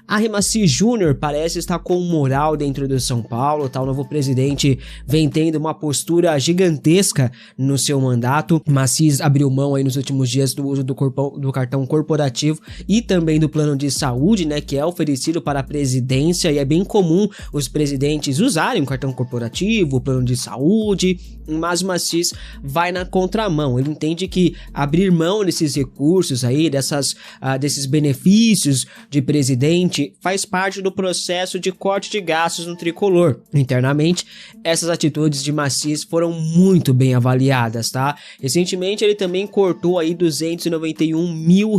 Arremaci Júnior parece estar com moral dentro do São Paulo, tá? O novo presidente vem tendo uma postura gigantesca no seu mandato. Maciz abriu mão aí nos últimos dias do uso do cartão corporativo e também do plano de saúde, né, que é oferecido para a presidência, e é bem comum os presidentes usarem o cartão corporativo, o plano de saúde, mas o Maciz vai na contramão. Ele entende que abrir mão desses recursos aí, desses benefícios de presidente, faz parte do processo de corte de gastos no tricolor. Internamente, essas atitudes de Maciz foram muito bem avaliadas, tá? Recentemente, ele também cortou aí R$291 mil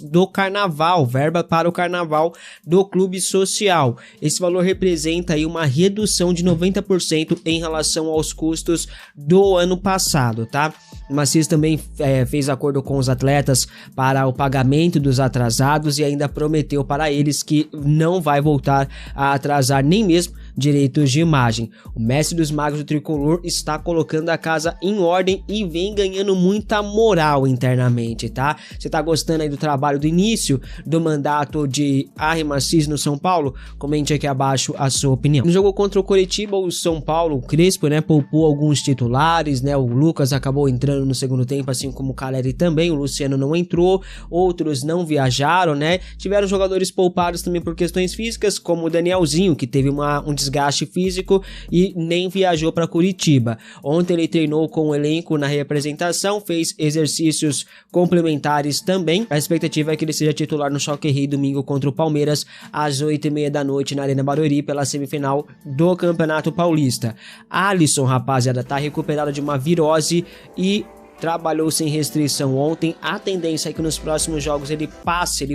do carnaval, verba para o carnaval do clube social. Esse valor representa aí uma redução de 90% em relação aos custos do ano passado, tá? O Maciz também fez acordo com os atletas para o pagamento dos atrasados e ainda prometeu para eles que não vai voltar a atrasar nem mesmo direitos de imagem. O mestre dos magos do tricolor está colocando a casa em ordem e vem ganhando muita moral internamente, tá? Você tá gostando aí do trabalho do início do mandato de Arremaci no São Paulo? Comente aqui abaixo a sua opinião. No jogo contra o Coritiba, o São Paulo, o Crespo, né, poupou alguns titulares, né? O Lucas acabou entrando no segundo tempo, assim como o Caleri também. O Luciano não entrou, outros não viajaram, né? Tiveram jogadores poupados também por questões físicas, como o Danielzinho, que teve um desgaste físico e nem viajou para Curitiba. Ontem ele treinou com o elenco na representação, fez exercícios complementares também. A expectativa é que ele seja titular no Choque Rei domingo contra o Palmeiras às 8h30 da noite na Arena Barueri pela semifinal do Campeonato Paulista. Alisson, rapaziada, tá recuperado de uma virose e trabalhou sem restrição ontem. A tendência é que nos próximos jogos ele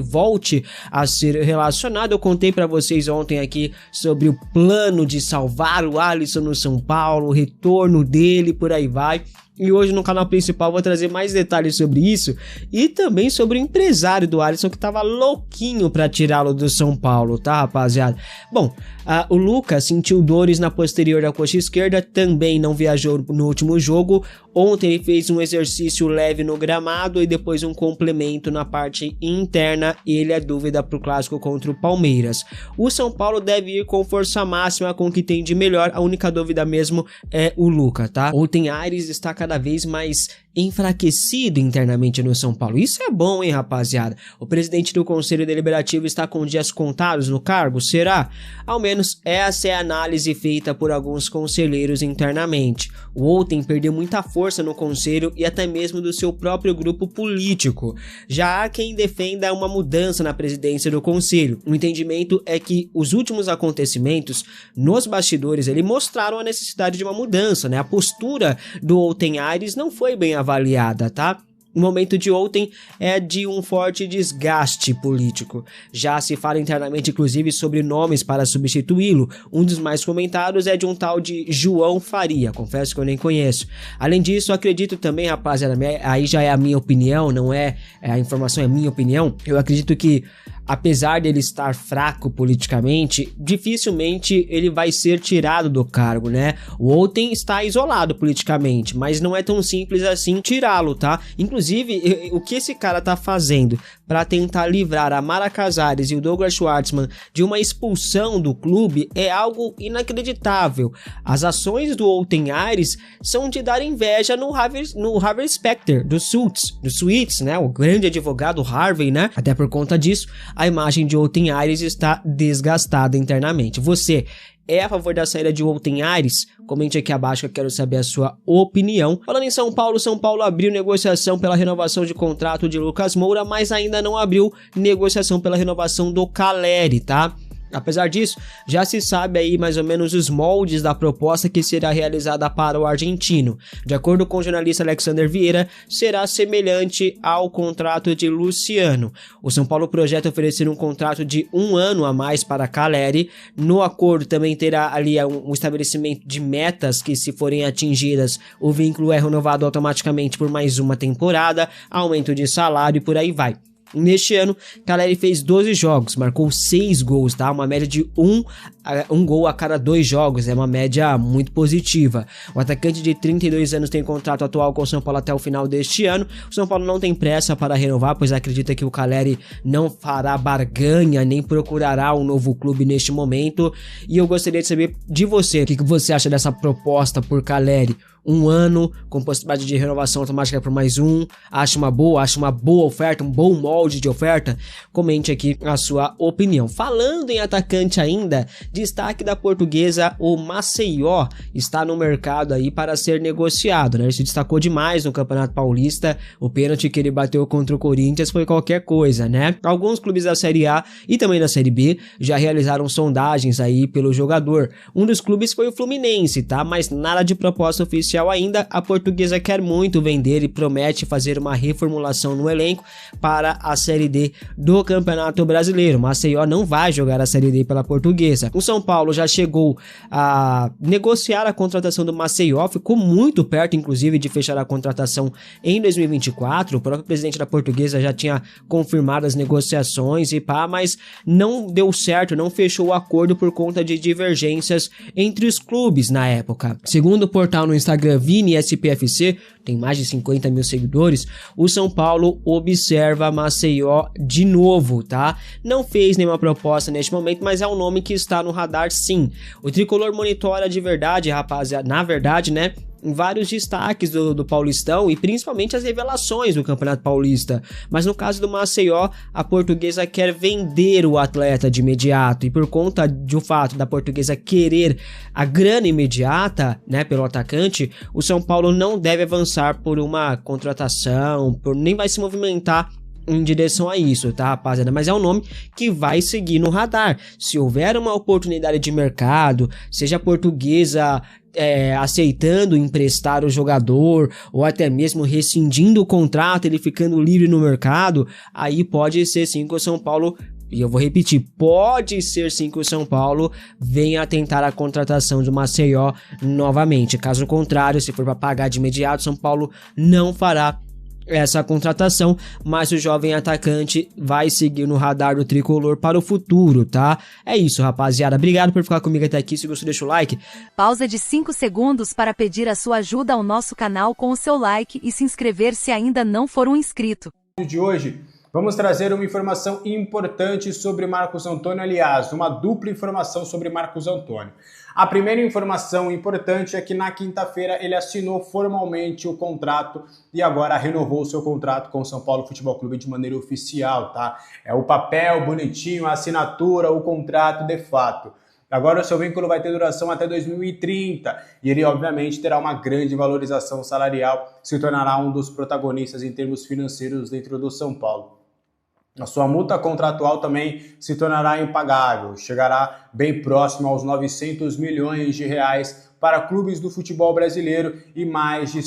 volte a ser relacionado. Eu contei para vocês ontem aqui sobre o plano de salvar o Alisson no São Paulo, o retorno dele, por aí vai. E hoje no canal principal vou trazer mais detalhes sobre isso e também sobre o empresário do Alisson que tava louquinho para tirá-lo do São Paulo, tá, rapaziada? Bom, o Lucas sentiu dores na posterior da coxa esquerda, também não viajou no último jogo. Ontem ele fez um exercício leve no gramado e depois um complemento na parte interna, e ele é dúvida para o clássico contra o Palmeiras. O São Paulo deve ir com força máxima, com o que tem de melhor. A única dúvida mesmo é o Lucas, tá? Ontem Aires está cada vez mais enfraquecido internamente no São Paulo. Isso é bom, hein, rapaziada? O presidente do Conselho Deliberativo está com dias contados no cargo? Será? Ao menos essa é a análise feita por alguns conselheiros internamente. O Outen perdeu muita força no conselho e até mesmo do seu próprio grupo político. Já há quem defenda uma mudança na presidência do conselho. O entendimento é que os últimos acontecimentos nos bastidores mostraram a necessidade de uma mudança, né? A postura do Outen Aires não foi bem avaliada, tá? O momento de ontem é de um forte desgaste político. Já se fala internamente, inclusive, sobre nomes para substituí-lo. Um dos mais comentados é de um tal de João Faria. Confesso que eu nem conheço. Além disso, acredito também, rapaziada, aí já é a minha opinião, não é a informação, é a minha opinião. Eu acredito que, apesar dele estar fraco politicamente, dificilmente ele vai ser tirado do cargo, né? O Outen está isolado politicamente, mas não é tão simples assim tirá-lo, tá? Inclusive, o que esse cara tá fazendo para tentar livrar a Mara Casares e o Douglas Schwartzman de uma expulsão do clube é algo inacreditável. As ações do Outen Aires são de dar inveja no Harvey Specter, do Suits, né? O grande advogado Harvey, né? Até por conta disso, a imagem de Outen Aires está desgastada internamente. Você é a favor da saída de Outen Aires? Comente aqui abaixo que eu quero saber a sua opinião. Falando em São Paulo abriu negociação pela renovação de contrato de Lucas Moura, mas ainda não abriu negociação pela renovação do Caleri, tá? Apesar disso, já se sabe aí mais ou menos os moldes da proposta que será realizada para o argentino. De acordo com o jornalista Alexander Vieira, será semelhante ao contrato de Luciano. O São Paulo projeta oferecer um contrato de 1 ano a mais para Caleri. No acordo também terá ali um estabelecimento de metas que, se forem atingidas, o vínculo é renovado automaticamente por mais uma temporada, aumento de salário e por aí vai. Neste ano, Caleri fez 12 jogos, marcou 6 gols, tá? Uma média de um gol a cada 2 jogos, é uma média muito positiva. O atacante de 32 anos tem contrato atual com o São Paulo até o final deste ano. O São Paulo não tem pressa para renovar, pois acredita que o Caleri não fará barganha, nem procurará um novo clube neste momento. E eu gostaria de saber de você, o que você acha dessa proposta por Caleri? 1 ano, com possibilidade de renovação automática por mais um. Acha uma boa oferta, um bom molde de oferta? Comente aqui a sua opinião. Falando em atacante ainda, destaque da Portuguesa, o Maceió está no mercado aí para ser negociado, né? Ele se destacou demais no Campeonato Paulista, o pênalti que ele bateu contra o Corinthians foi qualquer coisa, né? Alguns clubes da Série A e também da Série B já realizaram sondagens aí pelo jogador. Um dos clubes foi o Fluminense, tá? Mas nada de proposta oficial ainda. A Portuguesa quer muito vender e promete fazer uma reformulação no elenco para a Série D do Campeonato Brasileiro. Maceió não vai jogar a Série D pela Portuguesa. O São Paulo já chegou a negociar a contratação do Maceió, ficou muito perto inclusive de fechar a contratação em 2024. O próprio presidente da Portuguesa já tinha confirmado as negociações e pá, mas não deu certo, não fechou o acordo por conta de divergências entre os clubes na época. Segundo o portal no Instagram Vini SPFC, tem mais de 50 mil seguidores, o São Paulo observa Maceió de novo, tá? Não fez nenhuma proposta neste momento, mas é um nome que está no radar sim. O tricolor monitora de verdade, rapaziada, na verdade, né? Vários destaques do Paulistão e principalmente as revelações do Campeonato Paulista, mas no caso do Maceió, a Portuguesa quer vender o atleta de imediato, e por conta do fato da Portuguesa querer a grana imediata, né, pelo atacante, o São Paulo não deve avançar por uma contratação, nem vai se movimentar em direção a isso, tá, rapaziada? Mas é um nome que vai seguir no radar. Se houver uma oportunidade de mercado, seja a Portuguesa aceitando emprestar o jogador ou até mesmo rescindindo o contrato, ele ficando livre no mercado, aí pode ser sim que o São Paulo, e eu vou repetir, pode ser sim que o São Paulo venha a tentar a contratação do Maceió novamente. Caso contrário, se for para pagar de imediato, São Paulo não fará essa contratação, mas o jovem atacante vai seguir no radar do tricolor para o futuro, tá? É isso, rapaziada. Obrigado por ficar comigo até aqui. Se gostou, deixa o like. Pausa de 5 segundos para pedir a sua ajuda ao nosso canal com o seu like e se inscrever se ainda não for um inscrito. De hoje, vamos trazer uma informação importante sobre Marcos Antônio, aliás, uma dupla informação sobre Marcos Antônio. A primeira informação importante é que na quinta-feira ele assinou formalmente o contrato e agora renovou seu contrato com o São Paulo Futebol Clube de maneira oficial, tá? É o papel bonitinho, a assinatura, o contrato de fato. Agora o seu vínculo vai ter duração até 2030 e ele obviamente terá uma grande valorização salarial, se tornará um dos protagonistas em termos financeiros dentro do São Paulo. A sua multa contratual também se tornará impagável, chegará bem próximo aos 900 milhões de reais para clubes do futebol brasileiro e mais de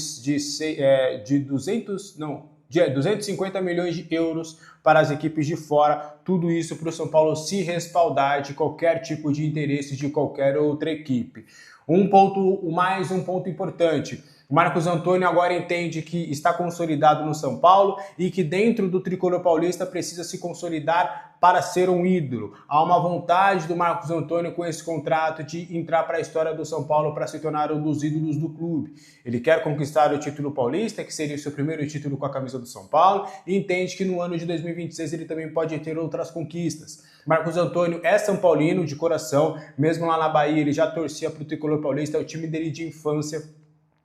250 milhões de euros para as equipes de fora, tudo isso para o São Paulo se respaldar de qualquer tipo de interesse de qualquer outra equipe. Um ponto importante. O Marcos Antônio agora entende que está consolidado no São Paulo e que dentro do tricolor paulista precisa se consolidar para ser um ídolo. Há uma vontade do Marcos Antônio com esse contrato de entrar para a história do São Paulo para se tornar um dos ídolos do clube. Ele quer conquistar o título paulista, que seria o seu primeiro título com a camisa do São Paulo, e entende que no ano de 2026 ele também pode ter outras conquistas. Marcos Antônio é São Paulino de coração, mesmo lá na Bahia ele já torcia para o tricolor paulista, é o time dele de infância.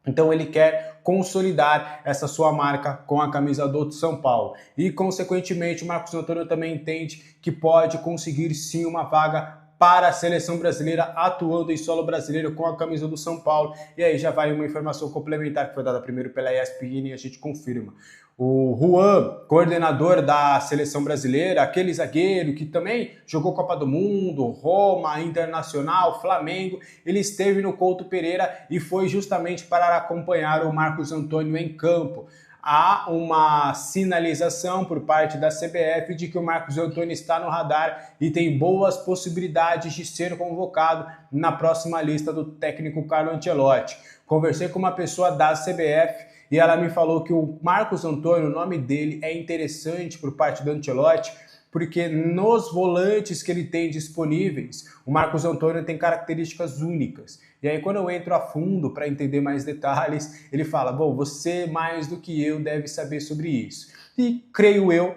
Então ele quer consolidar essa sua marca com a camisa do São Paulo. E, consequentemente, o Marcos Antônio também entende que pode conseguir sim uma vaga para a seleção brasileira, atuando em solo brasileiro com a camisa do São Paulo. E aí já vai uma informação complementar que foi dada primeiro pela ESPN e a gente confirma. O Juan, coordenador da seleção brasileira, aquele zagueiro que também jogou Copa do Mundo, Roma, Internacional, Flamengo, ele esteve no Couto Pereira e foi justamente para acompanhar o Marcos Antônio em campo. Há uma sinalização por parte da CBF de que o Marcos Antônio está no radar e tem boas possibilidades de ser convocado na próxima lista do técnico Carlo Ancelotti. Conversei com uma pessoa da CBF e ela me falou que o Marcos Antônio, o nome dele é interessante por parte do Ancelotti, porque nos volantes que ele tem disponíveis, o Marcos Antônio tem características únicas. E aí, quando eu entro a fundo para entender mais detalhes, ele fala, bom, você mais do que eu deve saber sobre isso. E creio eu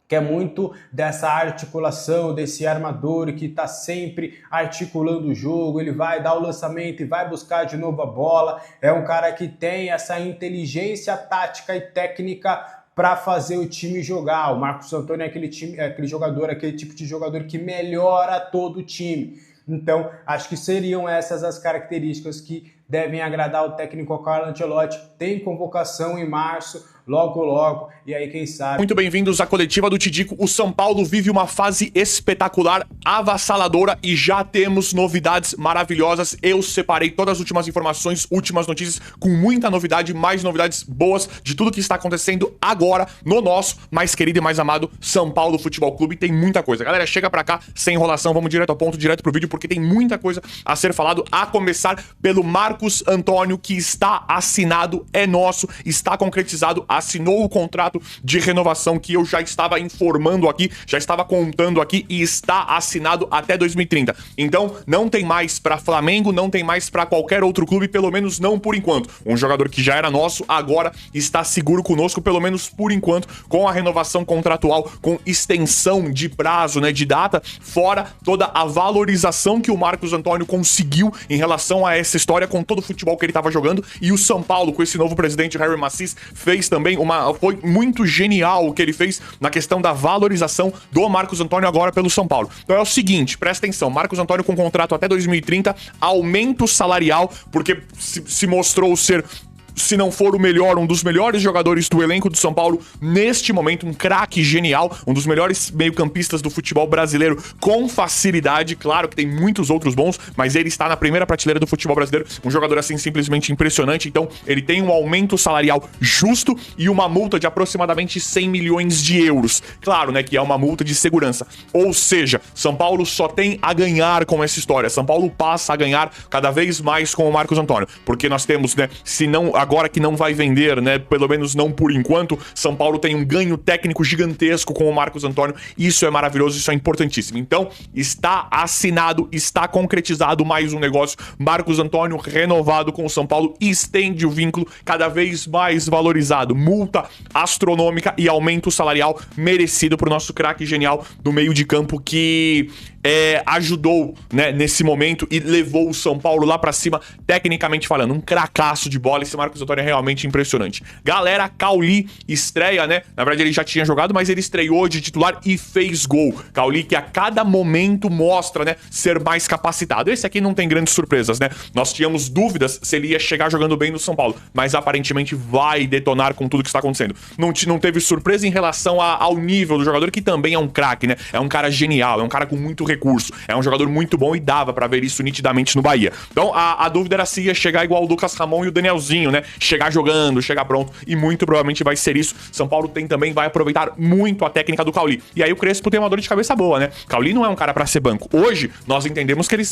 que é muito dessa articulação, desse armador que está sempre articulando o jogo, ele vai dar o lançamento e vai buscar de novo a bola, é um cara que tem essa inteligência tática e técnica para fazer o time jogar. O Marcos Antônio é aquele tipo de jogador que melhora todo o time. Então, acho que seriam essas as características que devem agradar o técnico Carlo Ancelotti. Tem convocação em março, logo, e aí quem sabe... Muito bem-vindos à coletiva do Tidico. O São Paulo vive uma fase espetacular, avassaladora, e já temos novidades maravilhosas. Eu separei todas as últimas informações, últimas notícias, com muita novidade, mais novidades boas de tudo que está acontecendo agora no nosso mais querido e mais amado São Paulo Futebol Clube. Tem muita coisa. Galera, chega pra cá, sem enrolação, vamos direto ao ponto, direto pro vídeo, porque tem muita coisa a ser falado, a começar pelo Marcos Antônio, que está assinado, é nosso, está concretizado, assinou o contrato de renovação que eu já estava informando aqui, já estava contando aqui, e está assinado até 2030. Então, não tem mais para Flamengo, não tem mais para qualquer outro clube, pelo menos não por enquanto. Um jogador que já era nosso, agora está seguro conosco, pelo menos por enquanto, com a renovação contratual, com extensão de prazo, né, de data, fora toda a valorização que o Marcos Antônio conseguiu em relação a essa história, com todo o futebol que ele estava jogando, e o São Paulo, com esse novo presidente, Harry Massis, fez também foi muito genial o que ele fez na questão da valorização do Marcos Antônio agora pelo São Paulo. Então é o seguinte, presta atenção, Marcos Antônio com contrato até 2030, aumento salarial, porque se mostrou ser, se não for o melhor, um dos melhores jogadores do elenco do São Paulo neste momento, um craque genial, um dos melhores meio-campistas do futebol brasileiro com facilidade. Claro que tem muitos outros bons, mas ele está na primeira prateleira do futebol brasileiro, um jogador assim simplesmente impressionante. Então ele tem um aumento salarial justo e uma multa de aproximadamente 100 milhões de euros. Claro, né, que é uma multa de segurança. Ou seja, São Paulo só tem a ganhar com essa história. São Paulo passa a ganhar cada vez mais com o Marcos Antônio, porque nós temos, né, se não agora que não vai vender, né, pelo menos não por enquanto, São Paulo tem um ganho técnico gigantesco com o Marcos Antônio. Isso é maravilhoso, isso é importantíssimo. Então, está assinado, está concretizado mais um negócio. Marcos Antônio renovado com o São Paulo, estende o vínculo, cada vez mais valorizado. Multa astronômica e aumento salarial merecido pro nosso craque genial do meio de campo, que ajudou, né, nesse momento e levou o São Paulo lá pra cima, tecnicamente falando. Um cracaço de bola. Esse Marcos Antônio é realmente impressionante. Galera, Cauli estreia, né? Na verdade ele já tinha jogado, mas ele estreou de titular e fez gol. Cauli, que a cada momento mostra, né, ser mais capacitado. Esse aqui não tem grandes surpresas, né? Nós tínhamos dúvidas se ele ia chegar jogando bem no São Paulo, mas aparentemente vai detonar com tudo que está acontecendo. Não teve surpresa em relação ao nível do jogador, que também é um craque, né? É um cara genial, é um cara com muito recurso, é um jogador muito bom, e dava pra ver isso nitidamente no Bahia. Então a dúvida era se ia chegar igual o Lucas Ramon e o Danielzinho, né? Chegar jogando, chegar pronto, e muito provavelmente vai ser isso. São Paulo vai aproveitar muito a técnica do Cauli. E aí o Crespo tem uma dor de cabeça boa, né? Cauli não é um cara pra ser banco. Hoje, nós entendemos que ele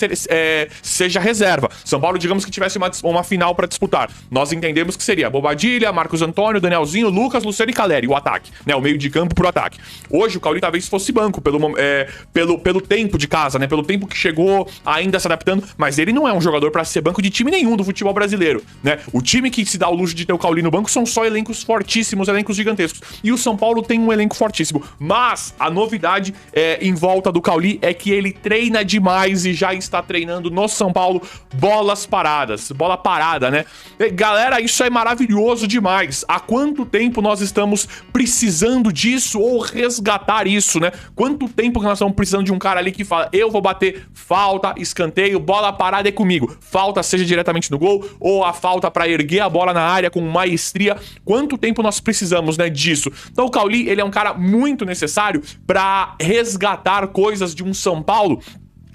seja reserva. São Paulo, digamos que tivesse uma final pra disputar. Nós entendemos que seria Bobadilha, Marcos Antônio, Danielzinho, Lucas, Luciano e Caleri, o ataque, né? O meio de campo pro ataque. Hoje o Cauli talvez fosse banco pelo tempo de casa, né? Pelo tempo que chegou ainda se adaptando, mas ele não é um jogador pra ser banco de time nenhum do futebol brasileiro, né? O time que se dá o luxo de ter o Cauli no banco são só elencos fortíssimos, elencos gigantescos. E o São Paulo tem um elenco fortíssimo. Mas a novidade em volta do Cauli é que ele treina demais e já está treinando no São Paulo bolas paradas, bola parada, né? E, galera, isso é maravilhoso demais. Há quanto tempo nós estamos precisando disso, ou resgatar isso, né? Quanto tempo que nós estamos precisando de um cara ali que fala, eu vou bater falta, escanteio, bola parada é comigo. Falta seja diretamente no gol, ou a falta pra erguer a bola na área com maestria. Quanto tempo nós precisamos, né, disso? Então o Cauli, ele é um cara muito necessário pra resgatar coisas de um São Paulo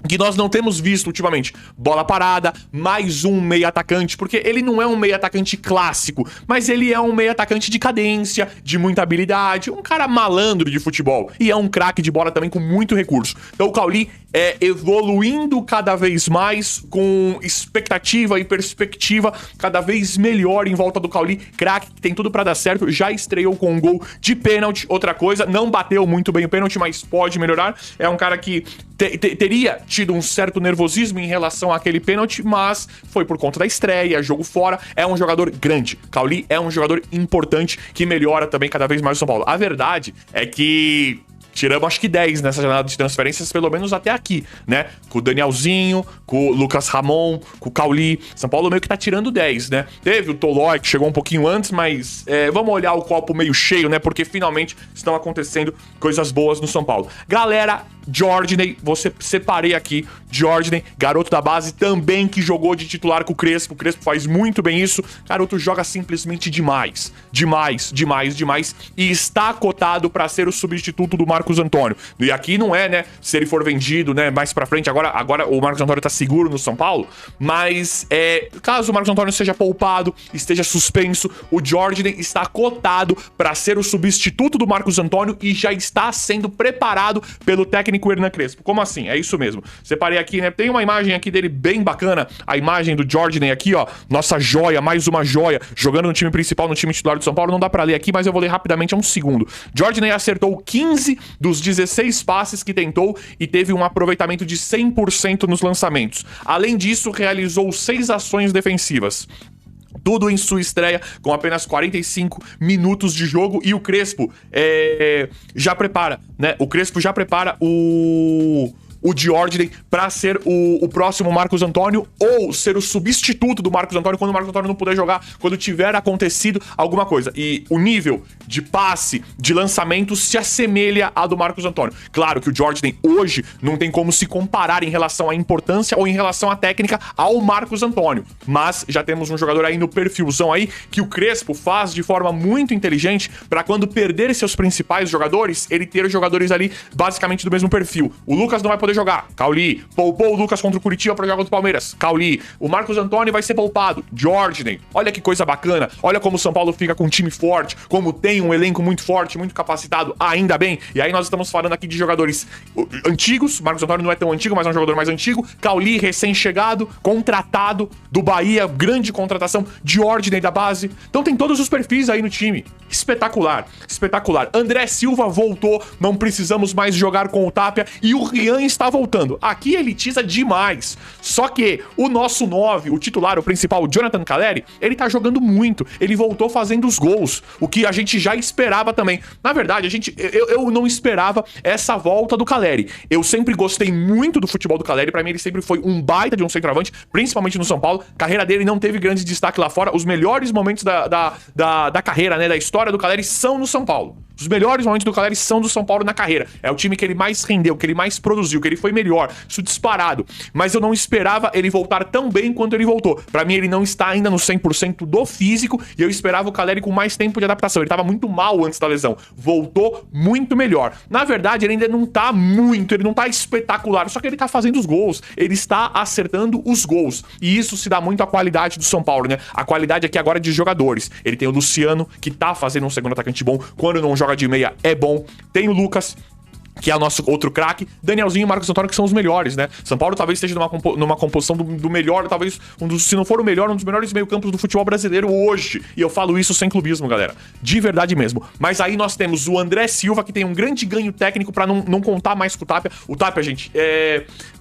que nós não temos visto ultimamente. Bola parada, mais um meio atacante, porque ele não é um meio atacante clássico, mas ele é um meio atacante de cadência, de muita habilidade, um cara malandro de futebol, e é um craque de bola também com muito recurso. Então o Cauli é evoluindo cada vez mais, com expectativa e perspectiva cada vez melhor em volta do Cauli, craque que tem tudo pra dar certo, já estreou com um gol de pênalti, outra coisa, não bateu muito bem o pênalti, mas pode melhorar, é um cara que teria tido um certo nervosismo em relação àquele pênalti, mas foi por conta da estreia, jogo fora, é um jogador grande. Cauli é um jogador importante que melhora também cada vez mais o São Paulo. A verdade é que tiramos acho que 10 nessa janela de transferências, pelo menos até aqui, né? Com o Danielzinho, com o Lucas Ramon, com o Cauli. São Paulo meio que tá tirando 10, né? Teve o Tolói, que chegou um pouquinho antes, mas vamos olhar o copo meio cheio, né? Porque finalmente estão acontecendo coisas boas no São Paulo. Galera, Jordney, você separei aqui. Jordney, garoto da base, também que jogou de titular com o Crespo. O Crespo faz muito bem isso. Garoto joga simplesmente demais. Demais. E está cotado para ser o substituto do Marcos Antônio. E aqui não é, né, se ele for vendido, né, mais pra frente. Agora o Marcos Antônio tá seguro no São Paulo. Mas, caso o Marcos Antônio seja poupado, esteja suspenso, o Jordney está cotado para ser o substituto do Marcos Antônio e já está sendo preparado pelo técnico Hernan Crespo. Como assim? É isso mesmo. Separei aqui, né? Tem uma imagem aqui dele bem bacana. A imagem do Jordney aqui, ó. Nossa joia, mais uma joia. Jogando no time principal, no time titular do São Paulo. Não dá pra ler aqui, mas eu vou ler rapidamente, um segundo. Jordney acertou 15 dos 16 passes que tentou e teve um aproveitamento de 100% nos lançamentos. Além disso, realizou 6 ações defensivas. Tudo em sua estreia, com apenas 45 minutos de jogo. E o Crespo já prepara, né? O Crespo já prepara o Jordney pra ser o próximo Marcos Antônio, ou ser o substituto do Marcos Antônio quando o Marcos Antônio não puder jogar, quando tiver acontecido alguma coisa. E o nível de passe, de lançamento se assemelha a do Marcos Antônio. Claro que o Jordney hoje não tem como se comparar em relação à importância ou em relação à técnica ao Marcos Antônio, mas já temos um jogador aí no perfilzão aí que o Crespo faz de forma muito inteligente pra quando perder seus principais jogadores, ele ter jogadores ali basicamente do mesmo perfil. O Lucas não vai poder jogar, Cauli. Poupou o Lucas contra o Curitiba para jogar contra o Palmeiras, Cauli. O Marcos Antônio vai ser poupado, Jordney. Olha que coisa bacana, olha como o São Paulo fica com um time forte, como tem um elenco muito forte, muito capacitado, ainda bem. E aí nós estamos falando aqui de jogadores antigos, Marcos Antônio não é tão antigo, mas é um jogador mais antigo, Cauli recém-chegado, contratado do Bahia, grande contratação, Jordney da base. Então tem todos os perfis aí no time, espetacular, espetacular. André Silva voltou, não precisamos mais jogar com o Tapia, e o Rian está voltando. Aqui elitiza demais. Só que o nosso 9, o titular, o principal, o Jonathan Calleri, ele tá jogando muito. Ele voltou fazendo os gols, o que a gente já esperava também. Na verdade, eu não esperava essa volta do Calleri. Eu sempre gostei muito do futebol do Calleri. Pra mim, ele sempre foi um baita de um centroavante, principalmente no São Paulo. A carreira dele não teve grande destaque lá fora. Os melhores momentos da carreira, né, da história do Calleri são no São Paulo. Os melhores momentos do Calleri são do São Paulo na carreira. É o time que ele mais rendeu, que ele mais produziu, que ele foi melhor. Isso disparado. Mas eu não esperava ele voltar tão bem quanto ele voltou. Pra mim, ele não está ainda no 100% do físico e eu esperava o Calleri com mais tempo de adaptação. Ele tava muito mal antes da lesão. Voltou muito melhor. Na verdade, ele ainda não tá muito, ele não tá espetacular, só que ele tá fazendo os gols. Ele está acertando os gols. E isso se dá muito à qualidade do São Paulo, né? A qualidade aqui agora de jogadores. Ele tem o Luciano, que tá fazendo um segundo atacante bom. Quando não joga de meia, é bom. Tem o Lucas, que é o nosso outro craque, Danielzinho e Marcos Antônio, que são os melhores, né? São Paulo talvez esteja numa composição do melhor, talvez, se não for o melhor, um dos melhores meio-campos do futebol brasileiro hoje. E eu falo isso sem clubismo, galera. De verdade mesmo. Mas aí nós temos o André Silva, que tem um grande ganho técnico pra não contar mais com o Tapia. O Tapia, gente,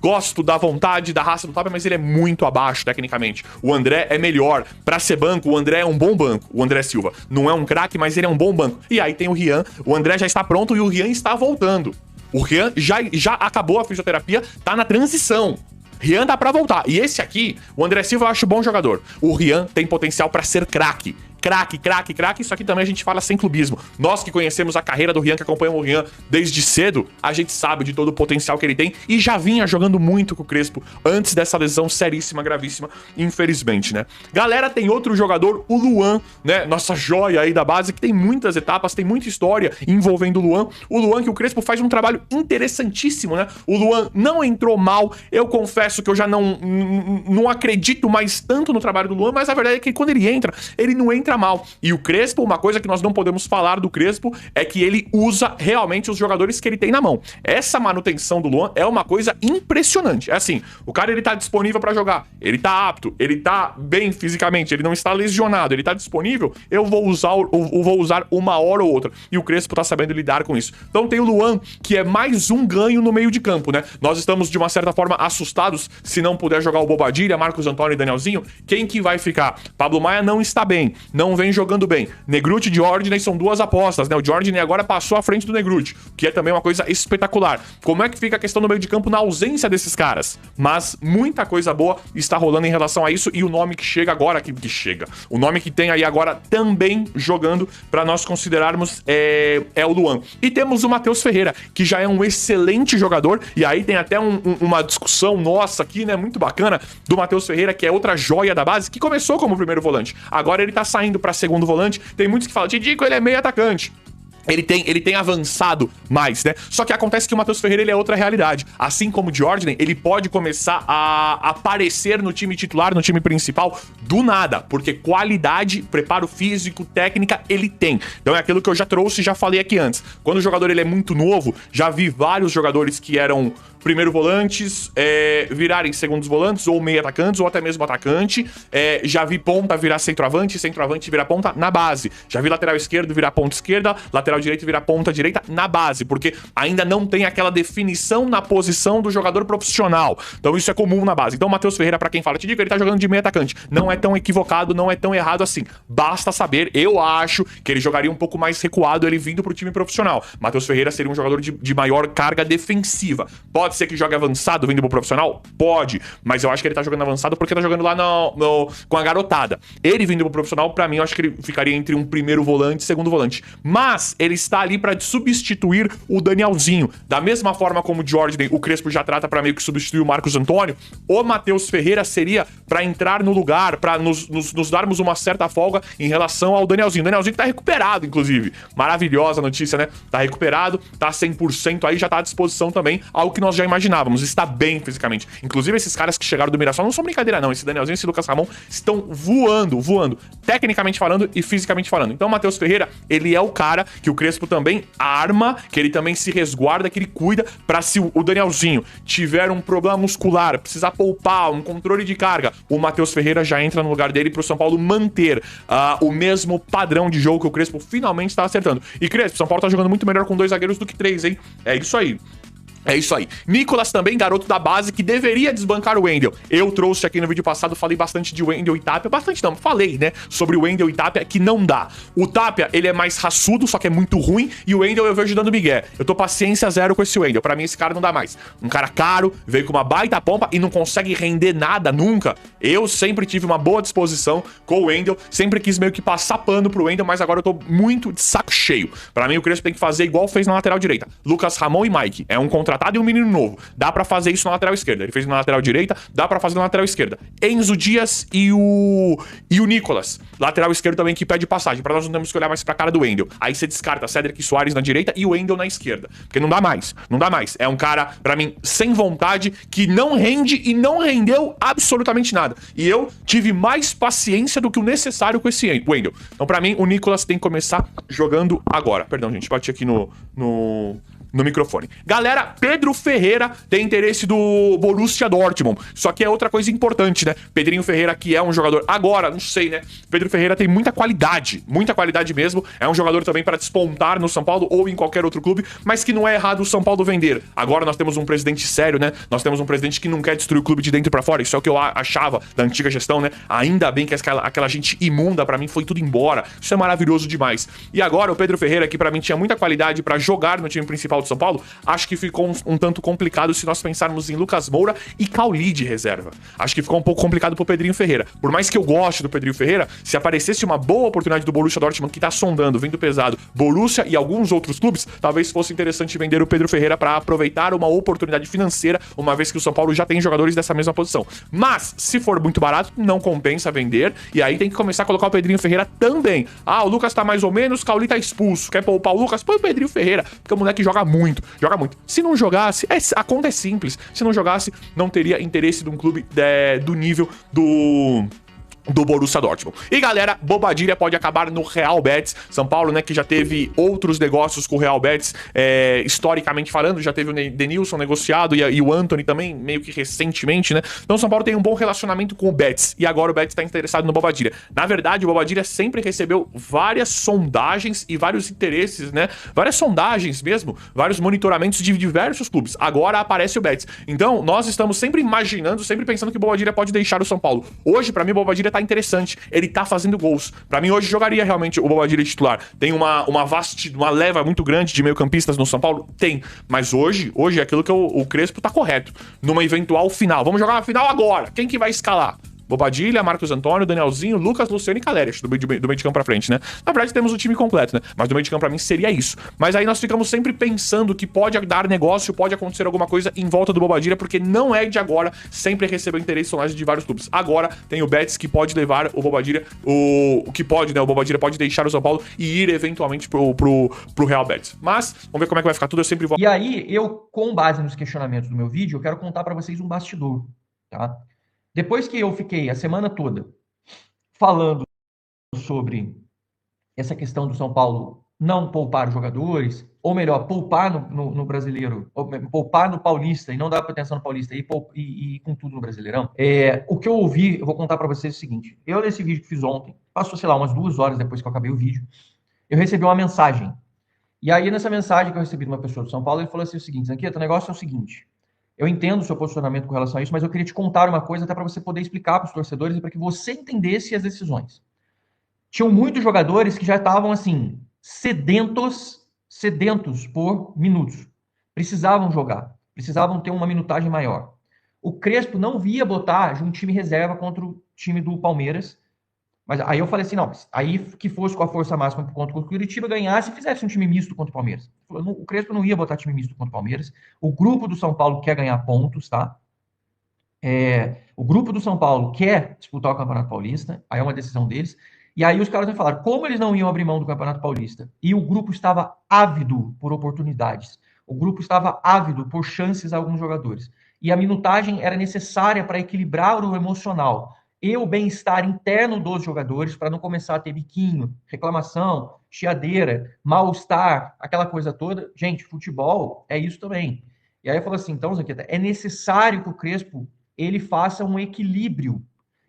gosto da vontade, da raça do Tapia, mas ele é muito abaixo tecnicamente. O André é melhor. Pra ser banco, o André é um bom banco. O André Silva não é um craque, mas ele é um bom banco. E aí tem o Rian. O André já está pronto e o Rian está voltando. O Rian já acabou a fisioterapia, tá na transição. Rian dá pra voltar. E esse aqui, o André Silva, eu acho bom jogador. O Rian tem potencial pra ser craque. craque. Isso aqui também a gente fala sem clubismo. Nós que conhecemos a carreira do Rian, que acompanhamos o Rian desde cedo, a gente sabe de todo o potencial que ele tem e já vinha jogando muito com o Crespo antes dessa lesão seríssima, gravíssima, infelizmente, né? Galera, tem outro jogador, o Luan, né? Nossa joia aí da base, que tem muitas etapas, tem muita história envolvendo o Luan. O Luan, que o Crespo faz um trabalho interessantíssimo, né? O Luan não entrou mal. Eu confesso que eu já não acredito mais tanto no trabalho do Luan, mas a verdade é que quando ele entra, ele não entra mal. E o Crespo, uma coisa que nós não podemos falar do Crespo é que ele usa realmente os jogadores que ele tem na mão. Essa manutenção do Luan é uma coisa impressionante. É assim, o cara ele tá disponível pra jogar, ele tá apto, ele tá bem fisicamente, ele não está lesionado, ele tá disponível, eu vou usar uma hora ou outra. E o Crespo tá sabendo lidar com isso. Então tem o Luan, que é mais um ganho no meio de campo, né? Nós estamos, de uma certa forma, assustados se não puder jogar o Bobadilha, Marcos Antônio e Danielzinho. Quem que vai ficar? Pablo Maia não está bem, não vem jogando bem. Negruti e Jordan são duas apostas, né? O Jordan agora passou à frente do Negruti, que é também uma coisa espetacular. Como é que fica a questão no meio de campo na ausência desses caras? Mas muita coisa boa está rolando em relação a isso, e o nome que chega agora, o nome que tem aí agora também jogando pra nós considerarmos é o Luan. E temos o Matheus Ferreira, que já é um excelente jogador, e aí tem até uma discussão nossa aqui, né, muito bacana, do Matheus Ferreira, que é outra joia da base, que começou como primeiro volante, agora ele tá saindo pra segundo volante. Tem muitos que falam, Tidico, ele é meio atacante. Ele tem avançado mais, né? Só que acontece que o Matheus Ferreira, ele é outra realidade. Assim como o Jordan, ele pode começar a aparecer no time titular, no time principal, do nada. Porque qualidade, preparo físico, técnica, ele tem. Então é aquilo que eu já trouxe e já falei aqui antes. Quando o jogador ele é muito novo, já vi vários jogadores que eram primeiro volantes virarem segundos volantes, ou meio atacantes, ou até mesmo atacante. Já vi ponta virar centroavante virar ponta na base. Já vi lateral esquerdo virar ponta esquerda, lateral direito virar ponta direita na base, porque ainda não tem aquela definição na posição do jogador profissional. Então isso é comum na base. Então o Matheus Ferreira, pra quem fala, te digo, ele tá jogando de meio atacante. Não é tão equivocado, não é tão errado assim. Basta saber, eu acho que ele jogaria um pouco mais recuado, ele vindo pro time profissional. Matheus Ferreira seria um jogador de maior carga defensiva. Pode ser que jogue avançado vindo pro profissional? Pode, mas eu acho que ele tá jogando avançado porque tá jogando lá com a garotada. Ele vindo pro profissional, pra mim, eu acho que ele ficaria entre um primeiro volante e segundo volante. Mas ele está ali pra substituir o Danielzinho. Da mesma forma como o Jordan, o Crespo já trata pra meio que substituir o Marcos Antônio, o Matheus Ferreira seria pra entrar no lugar, pra nos darmos uma certa folga em relação ao Danielzinho. O Danielzinho que tá recuperado, inclusive. Maravilhosa notícia, né? Tá recuperado, tá 100% aí, já tá à disposição também, algo que nós já imaginávamos, está bem fisicamente. Inclusive, esses caras que chegaram do Mirassol não são brincadeira, não. Esse Danielzinho e esse Lucas Ramon estão voando, tecnicamente falando e fisicamente falando. Então, o Matheus Ferreira, ele é o cara que o Crespo também arma, que ele também se resguarda, que ele cuida pra se o Danielzinho tiver um problema muscular, precisar poupar, um controle de carga, o Matheus Ferreira já entra no lugar dele pro São Paulo manter o mesmo padrão de jogo que o Crespo finalmente está acertando. E Crespo, São Paulo tá jogando muito melhor com 2 zagueiros do que 3, hein? É isso aí. É isso aí. Nicolas também, garoto da base, que deveria desbancar o Wendel. Eu trouxe aqui no vídeo passado, falei bastante de Wendel e Tapia. Bastante não, falei, né? Sobre o Wendel e Tapia, que não dá. O Tapia, ele é mais raçudo, só que é muito ruim. E o Wendel eu vejo dando migué. Eu tô paciência zero com esse Wendel. Pra mim, esse cara não dá mais. Um cara caro, veio com uma baita pompa e não consegue render nada nunca. Eu sempre tive uma boa disposição com o Wendel. Sempre quis meio que passar pano pro Wendel, mas agora eu tô muito de saco cheio. Pra mim, o Crespo tem que fazer igual fez na lateral direita. Lucas Ramon e Mike. É um contratado e um menino novo. Dá pra fazer isso na lateral esquerda. Ele fez na lateral direita, dá pra fazer na lateral esquerda. Enzo Dias e o Nicolas. Lateral esquerdo também que pede passagem. Pra nós não temos que olhar mais pra cara do Wendel. Aí você descarta Cedric Soares na direita e o Wendel na esquerda. Porque não dá mais. Não dá mais. É um cara, pra mim, sem vontade, que não rende e não rendeu absolutamente nada. E eu tive mais paciência do que o necessário com esse Wendel. Então, pra mim, o Nicolas tem que começar jogando agora. Perdão, gente. Bati aqui no microfone. Galera, Pedro Ferreira tem interesse do Borussia Dortmund. Só que é outra coisa importante, né? Pedrinho Ferreira, que é um jogador agora, não sei, né? Pedro Ferreira tem muita qualidade mesmo. É um jogador também para despontar no São Paulo ou em qualquer outro clube, mas que não é errado o São Paulo vender. Agora nós temos um presidente sério, né? Nós temos um presidente que não quer destruir o clube de dentro pra fora. Isso é o que eu achava da antiga gestão, né? Ainda bem que aquela gente imunda, pra mim, foi tudo embora. Isso é maravilhoso demais. E agora o Pedro Ferreira, que pra mim tinha muita qualidade pra jogar no time principal do de São Paulo, acho que ficou um tanto complicado se nós pensarmos em Lucas Moura e Cauli de reserva. Acho que ficou um pouco complicado pro Pedrinho Ferreira. Por mais que eu goste do Pedrinho Ferreira, se aparecesse uma boa oportunidade do Borussia Dortmund, que tá sondando, vindo pesado, Borussia e alguns outros clubes, talvez fosse interessante vender o Pedro Ferreira para aproveitar uma oportunidade financeira, uma vez que o São Paulo já tem jogadores dessa mesma posição. Mas, se for muito barato, não compensa vender, e aí tem que começar a colocar o Pedrinho Ferreira também. Ah, o Lucas tá mais ou menos, o Cauli tá expulso. Quer poupar o Lucas? Põe o Pedrinho Ferreira, porque o moleque joga muito, joga muito. Se não jogasse, a conta é simples. Se não jogasse, não teria interesse de um clube do nível do Borussia Dortmund. E galera, Bobadilha pode acabar no Real Betis. São Paulo, né, que já teve outros negócios com o Real Betis, historicamente falando, já teve o Denilson negociado e o Antony também, meio que recentemente, né? Então São Paulo tem um bom relacionamento com o Betis, e agora o Betis tá interessado no Bobadilha. Na verdade, o Bobadilha sempre recebeu várias sondagens e vários interesses, né? Várias sondagens mesmo, vários monitoramentos de diversos clubes. Agora aparece o Betis. Então, nós estamos sempre imaginando, sempre pensando que o Bobadilha pode deixar o São Paulo. Hoje, pra mim, o Bobadilha tá interessante. Ele tá fazendo gols. Pra mim, hoje jogaria realmente o Bobadilha titular. Tem uma leva muito grande de meio-campistas no São Paulo? Tem. Mas hoje é aquilo que o Crespo tá correto. Numa eventual final. Vamos jogar uma final agora. Quem que vai escalar? Bobadilha, Marcos Antônio, Danielzinho, Lucas, Luciano e Calérias, do meio de campo pra frente, né? Na verdade, temos o time completo, né? Mas do meio de campo pra mim seria isso. Mas aí nós ficamos sempre pensando que pode dar negócio, pode acontecer alguma coisa em volta do Bobadilha, porque não é de agora, sempre recebeu interesse sonagem de vários clubes. Agora tem o Betis que pode levar o Bobadilha, o que pode, né? O Bobadilha pode deixar o São Paulo e ir eventualmente pro Real Betis. Mas, vamos ver como é que vai ficar tudo, eu sempre vou... E aí, com base nos questionamentos do meu vídeo, eu quero contar pra vocês um bastidor, tá? Depois que eu fiquei a semana toda falando sobre essa questão do São Paulo não poupar os jogadores, ou melhor, poupar no brasileiro, ou poupar no paulista e não dar atenção no paulista e com tudo no brasileirão, o que eu ouvi, eu vou contar para vocês o seguinte. Eu, nesse vídeo que fiz ontem, passou, sei lá, umas 2 horas depois que eu acabei o vídeo, eu recebi uma mensagem. E aí, nessa mensagem que eu recebi de uma pessoa de São Paulo, ele falou assim o seguinte: Zanqueta, o negócio é o seguinte... Eu entendo o seu posicionamento com relação a isso, mas eu queria te contar uma coisa até para você poder explicar para os torcedores e para que você entendesse as decisões. Tinham muitos jogadores que já estavam, assim, sedentos por minutos. Precisavam jogar, precisavam ter uma minutagem maior. O Crespo não via botar um time reserva contra o time do Palmeiras. Mas aí eu falei assim, não, aí que fosse com a força máxima contra o Curitiba, ganhasse e fizesse um time misto contra o Palmeiras. O Crespo não ia botar time misto contra o Palmeiras. O grupo do São Paulo quer ganhar pontos, tá? O grupo do São Paulo quer disputar o Campeonato Paulista, aí é uma decisão deles. E aí os caras me falaram, como eles não iam abrir mão do Campeonato Paulista? E o grupo estava ávido por oportunidades. O grupo estava ávido por chances a alguns jogadores. E a minutagem era necessária para equilibrar o emocional e o bem-estar interno dos jogadores, para não começar a ter biquinho, reclamação, chiadeira, mal-estar, aquela coisa toda. Gente, futebol é isso também. E aí eu falo assim, então, Zanqueta, é necessário que o Crespo ele faça um equilíbrio.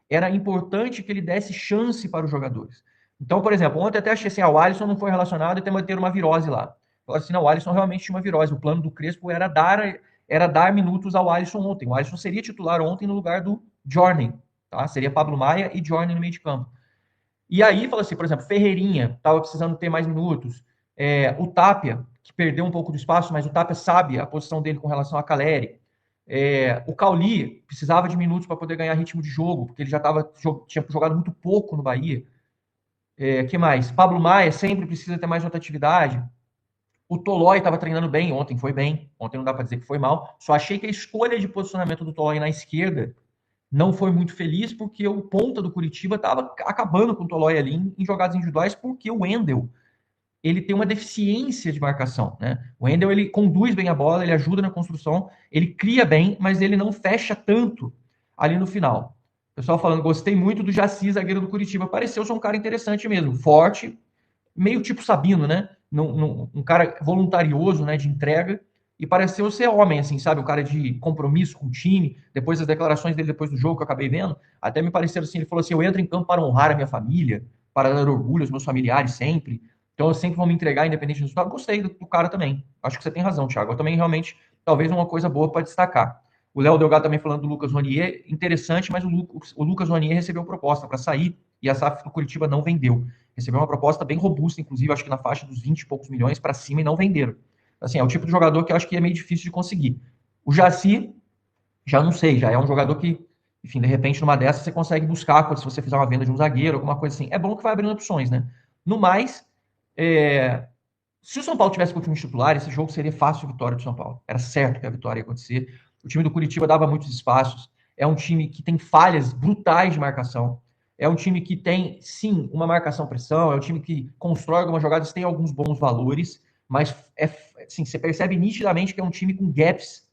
Era importante que ele desse chance para os jogadores. Então, por exemplo, ontem até achei assim, o Alisson não foi relacionado e tem uma virose lá. Falei assim, não, o Alisson realmente tinha uma virose. O plano do Crespo era dar minutos ao Alisson ontem. O Alisson seria titular ontem no lugar do Journey. Tá? Seria Pablo Maia e Journey no meio de campo. E aí, fala assim, por exemplo, Ferreirinha estava precisando ter mais minutos. O Tapia, que perdeu um pouco do espaço, mas o Tapia sabe a posição dele com relação a Calleri. O Cauli precisava de minutos para poder ganhar ritmo de jogo, porque ele tinha jogado muito pouco no Bahia. Que mais? Pablo Maia sempre precisa ter mais rotatividade. O Tolói estava treinando bem, ontem foi bem. Ontem não dá para dizer que foi mal. Só achei que a escolha de posicionamento do Tolói na esquerda não foi muito feliz, porque o ponta do Curitiba estava acabando com o Tolói ali em jogadas individuais, porque o Wendel, ele tem uma deficiência de marcação, né? O Wendel, ele conduz bem a bola, ele ajuda na construção, ele cria bem, mas ele não fecha tanto ali no final. O pessoal falando, gostei muito do Jaci, zagueiro do Curitiba. Pareceu ser um cara interessante mesmo, forte, meio tipo Sabino, né? Um cara voluntarioso, né, de entrega. E pareceu ser homem, assim, sabe? Um cara de compromisso com o time. Depois das declarações dele, depois do jogo que eu acabei vendo, até me pareceu assim, ele falou assim, eu entro em campo para honrar a minha família, para dar orgulho aos meus familiares sempre. Então eu sempre vou me entregar independente do resultado. Gostei do cara também. Acho que você tem razão, Thiago. Eu também realmente, talvez uma coisa boa para destacar. O Léo Delgado também falando do Lucas Ronier, interessante, mas o Lucas Ronier recebeu proposta para sair e a SAF do Curitiba não vendeu. Recebeu uma proposta bem robusta, inclusive, acho que na faixa dos 20 e poucos milhões para cima e não venderam. Assim, é o tipo de jogador que eu acho que é meio difícil de conseguir. O Jaci, já não sei, já é um jogador que, enfim, de repente, numa dessas você consegue buscar, se você fizer uma venda de um zagueiro, alguma coisa assim. É bom que vai abrindo opções, né? No mais, se o São Paulo tivesse com o time titular, esse jogo seria fácil a vitória do São Paulo. Era certo que a vitória ia acontecer. O time do Curitiba dava muitos espaços. É um time que tem falhas brutais de marcação. É um time que tem, sim, uma marcação-pressão. É um time que constrói algumas jogadas, tem alguns bons valores. Mas, assim, você percebe nitidamente que é um time com gaps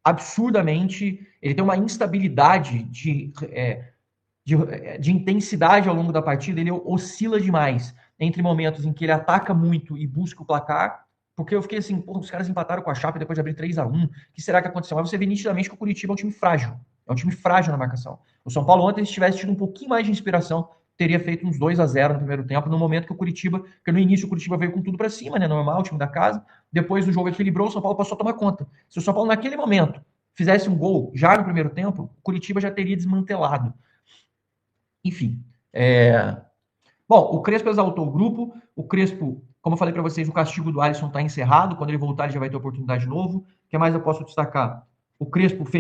absurdamente. Ele tem uma instabilidade de intensidade ao longo da partida, ele oscila demais entre momentos em que ele ataca muito e busca o placar, porque eu fiquei assim, os caras empataram com a Chape depois de abrir 3-1, o que será que aconteceu? Mas você vê nitidamente que o Curitiba é um time frágil, na marcação. O São Paulo ontem, se tivesse tido um pouquinho mais de inspiração, teria feito uns 2-0 no primeiro tempo, no momento que o Curitiba, porque no início o Curitiba veio com tudo para cima, né, normal, o time da casa, depois do jogo equilibrou, o São Paulo passou a tomar conta. Se o São Paulo naquele momento fizesse um gol já no primeiro tempo, o Curitiba já teria desmantelado. Enfim. Bom, o Crespo exaltou o grupo. O Crespo, como eu falei para vocês, o castigo do Alisson está encerrado. Quando ele voltar, ele já vai ter oportunidade de novo. O que mais eu posso destacar? O Crespo feliz